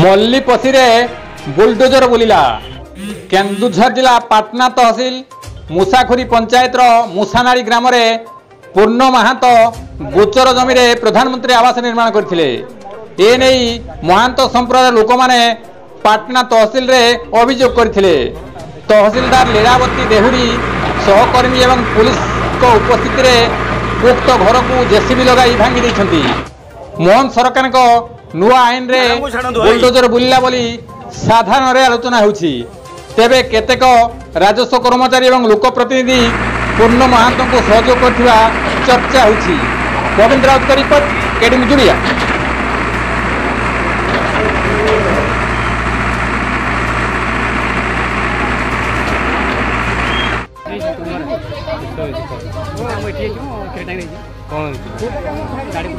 मल्लीपसी bulldozer बुलिला। Keonjhar जिला पाटना तहसिल मुसाखुरी पंचायत मुसानाड़ी ग्राम पूर्ण महांत गोचर जमी प्रधानमंत्री आवास निर्माण करथिले। एने महांत संप्रदाय लोक माने पाटना तहसिल रे अभियोग करथिले। तहसिलदार लीलावती देहुरी सहकर्मी एवं पुलिस को उपस्थिति रे उक्त घर को जेसीबी लगाई भांगी दैछंती। मोहन सरकार को नुआ आईन रे बुलडोजर बुलिला बोली साधारण आलोचना होछि। तेबे केतेक राजस्व कर्मचारी एवं लोकप्रतिनिधि पूर्ण महांत को सहयोग करथिबा चर्चा होछि। गोविंद राउत का रिपोर्ट, केडी जुड़िया। कौन गाड़ी